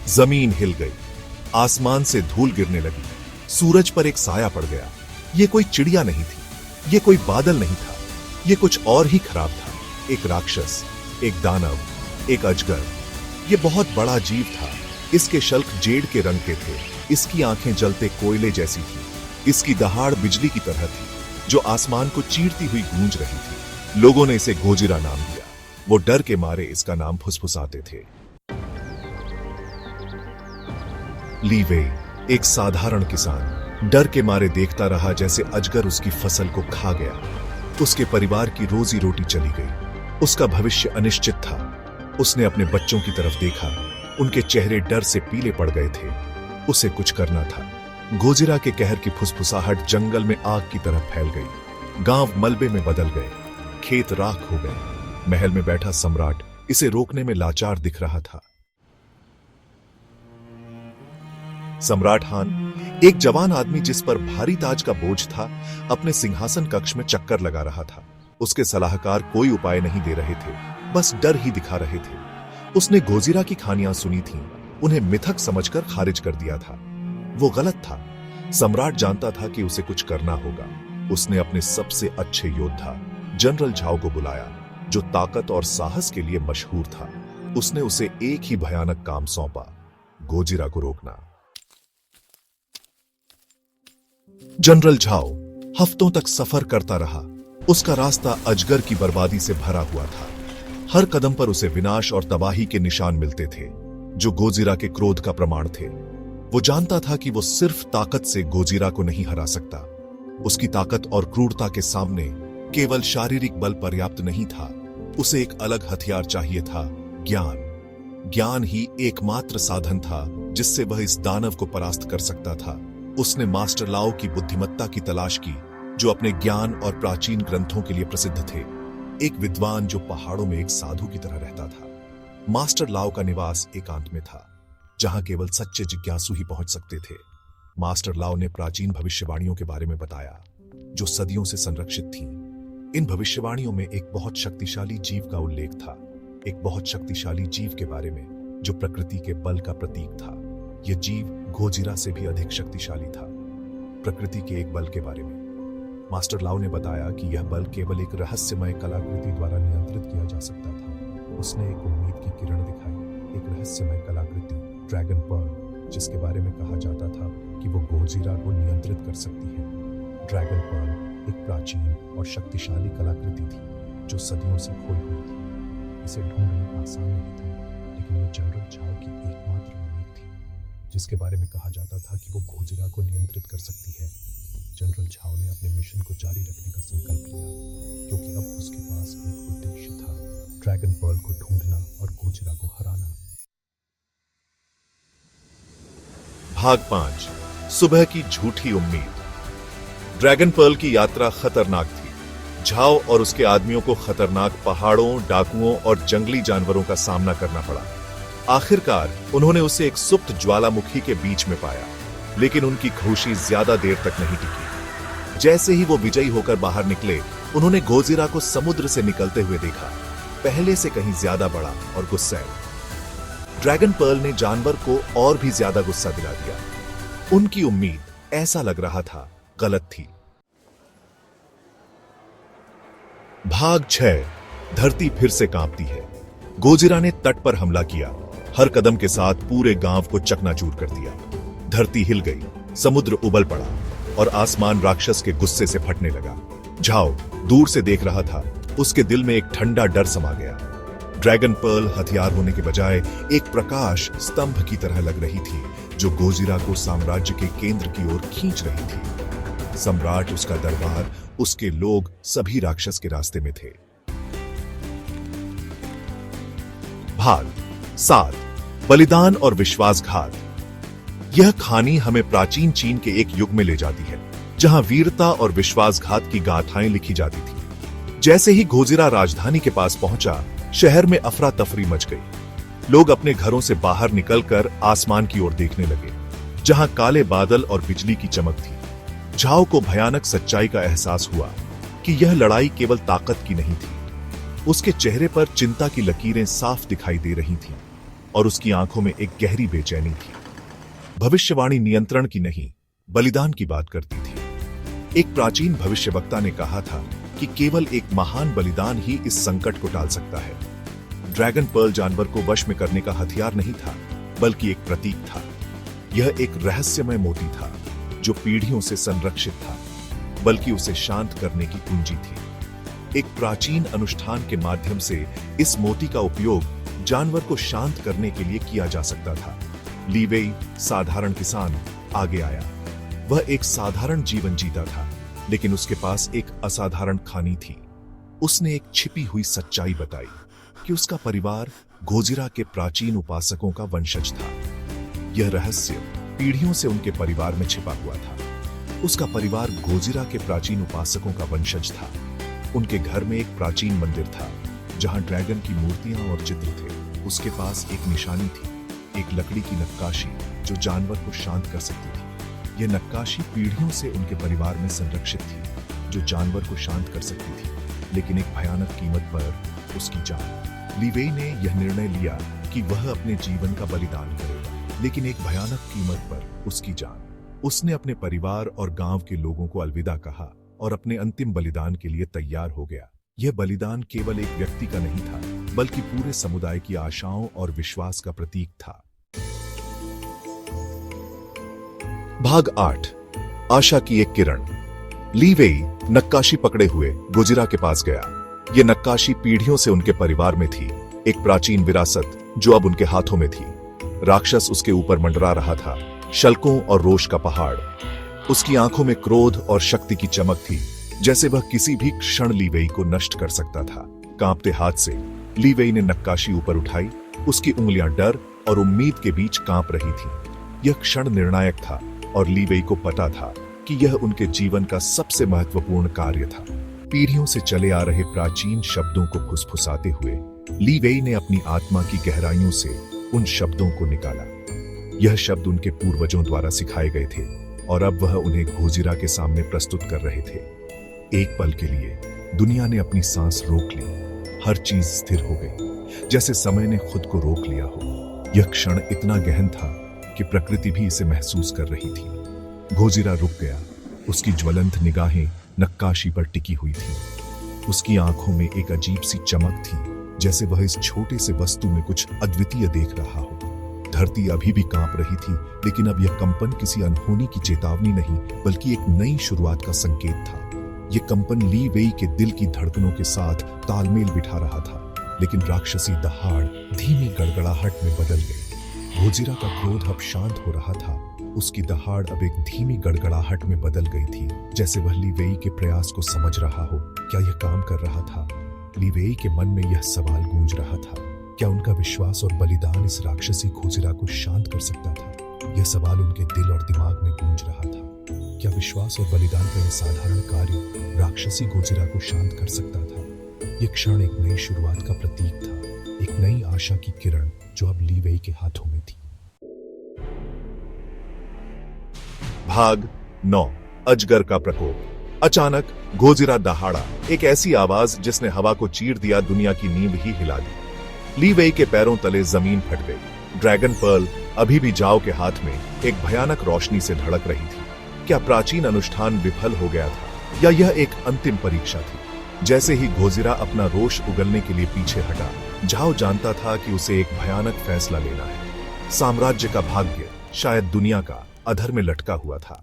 जमीन हिल गई, आसमान से धूल गिरने लगी, सूरज पर एक साया पड़ गया। ये कोई चिड़िया नहीं थी, ये कोई बादल नहीं था, ये कुछ और ही खराब था। एक राक्षस, एक दानव, एक अजगर। ये बहुत बड़ा जीव था। इसके शल्क जेड के रंग के थे, इसकी आंखें जलते कोयले जैसी थी, इसकी दहाड़ बिजली की तरह थी जो आसमान को चीरती हुई गूंज रही थी। लोगों ने इसे गोजिरा नाम दिया। वो डर के मारे इसका नाम फुसफुसाते थे। ली वेई, एक साधारण किसान, डर के मारे देखता रहा जैसे अजगर उसकी फसल को खा गया। उसके परिवार की रोजी रोटी चली गई, उसका भविष्य अनिश्चित था। उसने अपने बच्चों की तरफ देखा, उनके चेहरे डर से पीले पड़ गए थे। उसे कुछ करना था। गोजिरा के कहर की फुसफुसाहट जंगल में आग की तरह फैल गई। गांव मलबे में बदल गए, खेत राख हो गए। महल में बैठा सम्राट इसे रोकने में लाचार दिख रहा था। सम्राट हान, एक जवान आदमी जिस पर भारी ताज का बोझ था, अपने सिंहासन कक्ष में चक्कर लगा रहा था। उसके सलाहकार कोई उपाय नहीं दे रहे थे, बस डर ही दिखा रहे थे। उसने गोजिरा की कहानियां सुनी थीं, उन्हें मिथक समझकर खारिज कर दिया था। वो गलत था। सम्राट जानता था कि उसे कुछ करना होगा। उसने अपने सबसे अच्छे योद्धा जनरल झाओ को बुलाया, जो ताकत और साहस के लिए मशहूर था। उसने उसे एक ही भयानक काम सौंपा, गोजिरा को रोकना। जनरल झाओ हफ्तों तक सफर करता रहा। उसका रास्ता अजगर की बर्बादी से भरा हुआ था। हर कदम पर उसे विनाश और तबाही के निशान मिलते थे, जो गोजिरा के क्रोध का प्रमाण थे। वो जानता था कि वो सिर्फ ताकत से गोजिरा को नहीं हरा सकता। उसकी ताकत और क्रूरता के सामने केवल शारीरिक बल पर्याप्त नहीं था। उसे एक अलग हथियार चाहिए था, ज्ञान। ज्ञान ही एकमात्र साधन था जिससे वह इस दानव को परास्त कर सकता था। उसने मास्टर लाओ की बुद्धिमत्ता की तलाश की, जो अपने ज्ञान और प्राचीन ग्रंथों के लिए प्रसिद्ध थे। एक विद्वान जो पहाड़ों में एक साधु की तरह रहता था। मास्टर लाओ का निवास एकांत में था, जहां केवल सच्चे जिज्ञासु ही पहुंच सकते थे। मास्टर लाओ ने प्राचीन भविष्यवाणियों के बारे में बताया, जो सदियों से संरक्षित थीं। इन भविष्यवाणियों में एक बहुत शक्तिशाली जीव का उल्लेख था, एक बहुत शक्तिशाली जीव के बारे में जो प्रकृति के बल का प्रतीक था। यह जीव गोजिरा से भी अधिक शक्तिशाली था। प्रकृति के एक बल के बारे में मास्टर लाओ ने बताया कि यह बल केवल एक रहस्यमय कलाकृति द्वारा नियंत्रित किया जा सकता था। उसने एक उम्मीद की किरण दिखाई, एक रहस्यमय कलाकृति, ड्रैगन पर्ल, जिसके बारे में कहा जाता था कि वो गोजिरा को नियंत्रित कर सकती है। ड्रैगन पर्ल एक प्राचीन और शक्तिशाली कलाकृति थी, जो सदियों से खोई हुई थी। इसे ढूंढना आसान नहीं था, लेकिन ये जनरल झाओ की एकमात्र उम्मीद थी, जिसके बारे में कहा जाता था कि वो गोजिरा को नियंत्रित कर सकती है। जनरल झाओ ने अपने मिशन को जारी रखने का संकल्प लिया, क्योंकि अब उसके पास एक उद्देश्य था, ड्रैगन पर्ल को ढूंढना और गोजिरा को हराना। भाग 5, सुबह की झूठी उम्मीद। ड्रैगन पर्ल की यात्रा खतरनाक थी। झाओ और उसके आदमियों को खतरनाक पहाड़ों, डाकुओं और जंगली जानवरों का सामना करना पड़ा। आखिरकार उन्होंने उसे एक सुप्त ज्वालामुखी के बीच में पाया, लेकिन उनकी खुशी ज्यादा देर तक नहीं टिकी। जैसे ही वो विजयी होकर बाहर निकले, उन्होंने गोजिरा को समुद्र से निकलते हुए देखा, पहले से कहीं ज्यादा बड़ा और गुस्सैल। ड्रैगन पर्ल ने जानवर को और भी ज्यादा गुस्सा दिला दिया। उनकी उम्मीद, ऐसा लग रहा था, गलत थी। भाग 6, धरती फिर से कांपती है। गोजिरा ने तट पर हमला किया, हर कदम के साथ पूरे गांव को चकनाचूर कर दिया। धरती हिल गई, समुद्र उबल पड़ा और आसमान राक्षस के गुस्से से फटने लगा। झाओ दूर से देख रहा था, उसके दिल में एक ठंडा डर समा गया। ड्रैगन पर्ल हथियार होने के बजाय एक प्रकाश स्तंभ की तरह लग रही थी, जो गोजिरा को साम्राज्य के केंद्र की ओर खींच रही थी। सम्राट, उसका दरबार, उसके लोग सभी राक्षस के रास्ते में थे। भाग 7, बलिदान और विश्वासघात। यह कहानी हमें प्राचीन चीन के एक युग में ले जाती है, जहां वीरता और विश्वासघात की गाथाएं लिखी जाती थी। जैसे ही गोजिरा राजधानी के पास पहुंचा, शहर में अफरा तफरी मच गई। लोग अपने घरों से बाहर निकलकर आसमान की ओर देखने लगे, जहां काले बादल और बिजली की चमक थी। झाओ को भयानक सच्चाई का एहसास हुआ कि यह लड़ाई केवल ताकत की नहीं थी। उसके चेहरे पर चिंता की लकीरें साफ दिखाई दे रही थीं। और उसकी आंखों में एक गहरी बेचैनी थी। भविष्यवाणी नियंत्रण की नहीं, बलिदान की बात करती थी। एक प्राचीन भविष्यवक्ता ने कहा था कि केवल एक महान बलिदान ही इस संकट को टाल सकता है। ड्रैगन पर्ल जानवर को वश में करने का हथियार नहीं था, बल्कि एक प्रतीक था। यह एक रहस्यमय मोती था जो पीढ़ियों से संरक्षित था, बल्कि उसे शांत करने की कुंजी थी। एक प्राचीन अनुष्ठान के माध्यम से इस मोती का उपयोग जानवर को शांत करने के लिए किया जा सकता था। ली वेई, साधारण किसान, आगे आया। वह एक साधारण जीवन जीता था, लेकिन उसके पास एक असाधारण खानी थी। उसने एक छिपी हुई सच्चाई बताई कि उसका परिवार गोजिरा के प्राचीन उपासकों का वंशज था। यह रहस्य पीढ़ियों से उनके परिवार में छिपा हुआ था। उसका परिवार गोजिरा के प्राचीन उपासकों का वंशज था। उनके घर में एक प्राचीन मंदिर था जहां ड्रैगन की मूर्तियां और चित्र थे। उसके पास एक निशानी थी, एक लकड़ी की नक्काशी जो जानवर को शांत कर सकती थी। यह नक्काशी पीढ़ियों से उनके परिवार में संरक्षित थी, जो जानवर को शांत कर सकती थी, लेकिन एक भयानक कीमत पर उसकी जान। ली वेई ने यह निर्णय लिया कि वह अपने जीवन का बलिदान करेगा, लेकिन एक भयानक कीमत पर उसकी जान। उसने अपने परिवार और गांव के लोगों को अलविदा कहा और अपने अंतिम बलिदान के लिए तैयार हो गया। यह बलिदान केवल एक व्यक्ति का नहीं था, बल्कि पूरे समुदाय की आशाओं और विश्वास का प्रतीक था। भाग 8, आशा की एक किरण। ली वेई नक्काशी पकड़े हुए गोजिरा के पास गया। यह नक्काशी पीढ़ियों से उनके परिवार में थी, एक प्राचीन विरासत जो अब उनके हाथों में थी। राक्षस उसके ऊपर मंडरा रहा था, शल्कों और रोष का पहाड़। उसकी आंखों में क्रोध और शक्ति की चमक थी, जैसे वह किसी भी क्षण ली वेई को नष्ट कर सकता था। कांपते हाथ से ली वेई ने नक्काशी ऊपर उठाई। उसकी उंगलियां डर और उम्मीद के बीच कांप रही थी। यह क्षण निर्णायक था और ली वेई को पता था कि यह उनके जीवन का सबसे महत्वपूर्ण कार्य था। पीढ़ियों से चले आ रहे प्राचीन शब्दों को फुसफुसाते हुए ली वेई ने अपनी आत्मा की गहराइयों से उन शब्दों को निकाला। यह शब्द उनके पूर्वजों द्वारा सिखाए गए थे और अब वह उन्हें गोजिरा के सामने प्रस्तुत कर रहे थे। एक पल के लिए दुनिया ने अपनी सांस रोक ली। हर चीज स्थिर हो गई, जैसे समय ने खुद को रोक लिया हो। यह क्षण इतना गहन था कि प्रकृति भी इसे महसूस कर रही थी। गोजिरा रुक गया। उसकी ज्वलंत निगाहें नक्काशी पर टिकी हुई थी। उसकी आंखों में एक अजीब सी चमक थी, जैसे वह इस छोटे से वस्तु में कुछ अद्वितीय देख रहा हो। धरती अभी भी कांप रही थी, लेकिन अब यह कंपन किसी अनहोनी की चेतावनी नहीं, बल्कि एक नई शुरुआत का संकेत था। यह कंपन ली वेई के दिल की धड़कनों के साथ तालमेल बिठा रहा था, लेकिन राक्षसी दहाड़ धीमी गड़गड़ाहट में बदल गई। गोजिरा का क्रोध अब शांत हो रहा था। उसकी दहाड़ अब एक धीमी गड़गड़ाहट में बदल गई थी, जैसे वह ली वेई के प्रयास को समझ रहा हो। क्या यह काम कर रहा था? ली वेई के मन में यह सवाल गूंज रहा था, क्या उनका विश्वास और बलिदान इस राक्षसी गोजिरा को शांत कर सकता था? यह सवाल उनके दिल और दिमाग में गूंज रहा था। क्या विश्वास और बलिदान का यह साधारण कार्य राक्षसी गोजिरा को शांत कर सकता था? यह क्षण एक नई शुरुआत का प्रतीक था, एक नई आशा की किरण जो अब ली वेई के हाथों में थी। भाग 9, अजगर का प्रकोप। अचानक गोजिरा दहाड़ा, एक ऐसी आवाज जिसने हवा को चीर दिया, दुनिया की नींव ही हिला दी। ली वेई के पैरों तले जमीन फट गई। ड्रैगन पर्ल अभी भी जाओ के हाथ में एक भयानक रोशनी से धड़क रही थी। क्या प्राचीन अनुष्ठान विफल हो गया था, या यह एक अंतिम परीक्षा थी? जैसे ही गोजिरा अपना रोष उगलने के लिए पीछे हटा, जाओ जानता था कि उसे एक भयानक फैसला लेना है। साम्राज्य का भाग्य शायद दुनिया का अधर में लटका हुआ था।